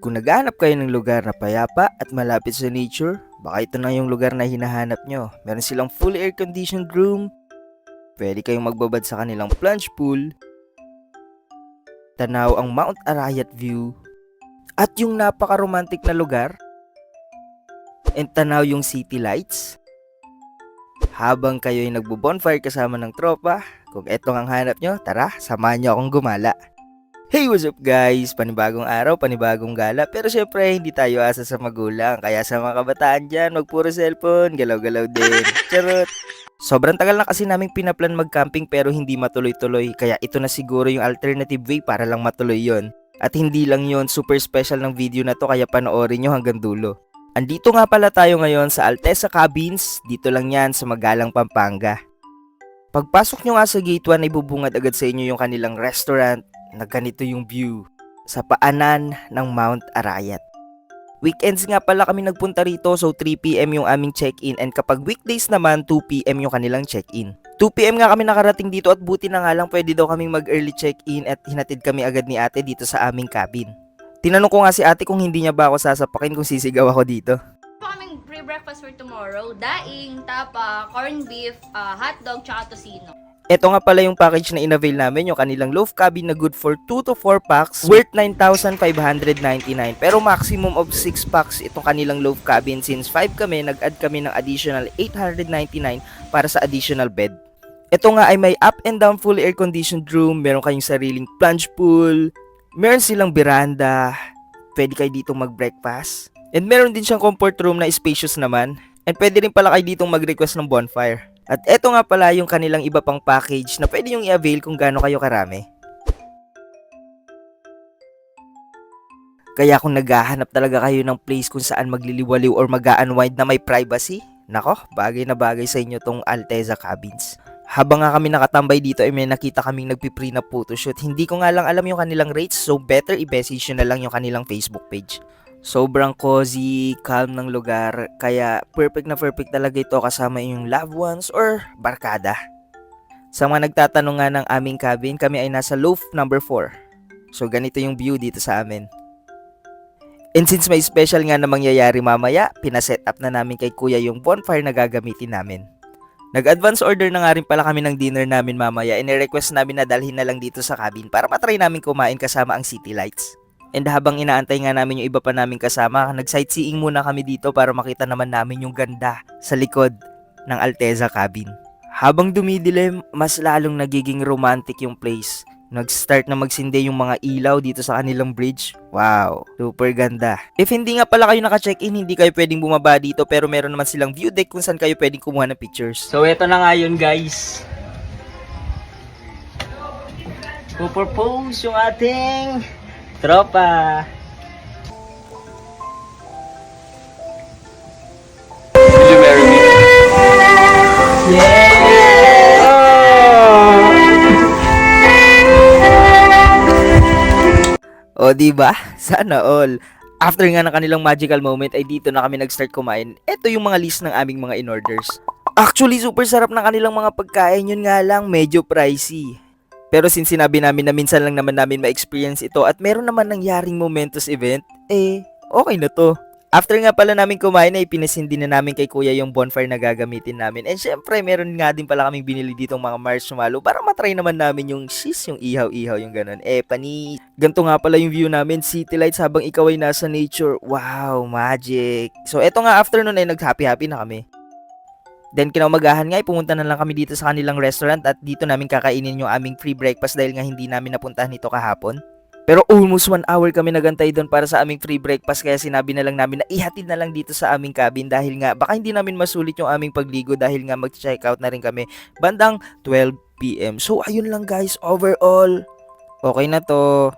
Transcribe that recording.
Kung naghahanap kayo ng lugar na payapa at malapit sa nature, baka ito na yung lugar na hinahanap nyo. Meron silang fully air-conditioned room, pwede kayong magbabad sa kanilang plunge pool, tanaw ang Mount Arayat view, at yung napaka-romantic na lugar, and tanaw yung city lights. Habang kayo ay nagbo-bonfire kasama ng tropa, kung etong ang hanap nyo, tara, samahan nyo akong gumala. Hey, what's up guys? Panibagong araw, panibagong gala. Pero syempre, hindi tayo asa sa magulang. Kaya sa mga kabataan dyan, wag puro cellphone, galaw-galaw din. Charot! Sobrang tagal na kasi naming pinaplan mag-camping pero hindi matuloy-tuloy. Kaya ito na siguro yung alternative way para lang matuloy yon. At hindi lang yon, super special ng video na to kaya panoorin nyo hanggang dulo. Andito nga pala tayo ngayon sa Alteza Cabins. Dito lang yan sa Magalang, Pampanga. Pagpasok nyo nga sa gate 1 ay bubungad agad sa inyo yung kanilang restaurant na ganito yung view sa paanan ng Mount Arayat. Weekends nga pala kami nagpunta rito, so 3 PM yung aming check-in, and kapag weekdays naman 2 PM yung kanilang check-in. 2 PM nga kami nakarating dito at buti na nga lang pwede daw kaming mag-early check-in at hinatid kami agad ni ate dito sa aming cabin. Tinanong ko nga si ate kung hindi niya ba ako sasapakin kung sisigaw ako dito. Kaming pre-breakfast for tomorrow, daing, tapa, corned beef, hotdog, tsaka tocino. Ito nga pala yung package na inavail namin, yung kanilang loaf cabin na good for 2 to 4 packs worth 9,599. Pero maximum of 6 packs itong kanilang loaf cabin. Since 5 kami, nag-add kami ng additional 899 para sa additional bed. Ito nga ay may up and down fully air-conditioned room, meron kayong sariling plunge pool, meron silang veranda, pwede kayo dito mag-breakfast, and meron din siyang comfort room na spacious naman, and pwede rin pala kayo dito mag-request ng bonfire. At eto nga pala yung kanilang iba pang package na pwede yung i-avail kung gaano kayo karami. Kaya kung naghahanap talaga kayo ng place kung saan magliliwaliw or mag-unwind na may privacy, nako, bagay na bagay sa inyo tong Alteza Cabins. Habang nga kami nakatambay dito ay may nakita kaming nagpipre na photoshoot. Hindi ko nga lang alam yung kanilang rates, so better i-message nyo na lang yung kanilang Facebook page. Sobrang cozy, calm ng lugar, kaya perfect na perfect talaga ito kasama yung loved ones or barkada. Sa mga nagtatanong nga ng aming cabin, kami ay nasa loft number 4. So ganito yung view dito sa amin. And since may special nga na mangyayari mamaya, pinaset up na namin kay kuya yung bonfire na gagamitin namin. Nag-advance order na nga rin pala kami ng dinner namin mamaya, and i-request namin na dalhin na lang dito sa cabin para matry namin kumain kasama ang city lights. And habang inaantay nga namin yung iba pa naming kasama, nag-sightseeing muna kami dito para makita naman namin yung ganda sa likod ng Alteza Cabin. Habang dumidilim, mas lalong nagiging romantic yung place. Nag-start na magsindi yung mga ilaw dito sa kanilang bridge. Wow, super ganda. If hindi nga pala kayo naka-check-in, hindi kayo pwedeng bumaba dito, pero meron naman silang view deck kung saan kayo pwedeng kumuha ng pictures. So eto na nga yun guys. Pupropose yung ating tropa. Will you marry me? Yeah! O diba? Sana all. After nga ng kanilang magical moment ay dito na kami nag-start kumain. Ito yung mga list ng aming mga in-orders. Actually, super sarap ng kanilang mga pagkain. Yun nga lang, medyo pricey. Pero since sinabi namin na minsan lang naman namin ma-experience ito at meron naman nangyaring momentous event, okay na to. After nga pala namin kumain ay pinasindi na namin kay kuya yung bonfire na gagamitin namin. And syempre, meron nga din pala kaming binili ditong mga marshmallow para matry naman namin yung yung ihaw-ihaw, yung ganun. Pani, ganito nga pala yung view namin, city lights habang ikaw ay nasa nature. Wow, magic. So eto nga, after nun ay nag-happy-happy na kami. Then kinaumagahan nga, pumunta na lang kami dito sa kanilang restaurant at dito namin kakainin yung aming free breakfast dahil nga hindi namin napuntahan ito kahapon. Pero almost 1 hour kami nagantay doon para sa aming free breakfast, kaya sinabi na lang namin na ihatid na lang dito sa aming cabin dahil nga baka hindi namin masulit yung aming pagligo dahil nga mag-check out na rin kami bandang 12 PM. So ayun lang guys, overall, okay na to.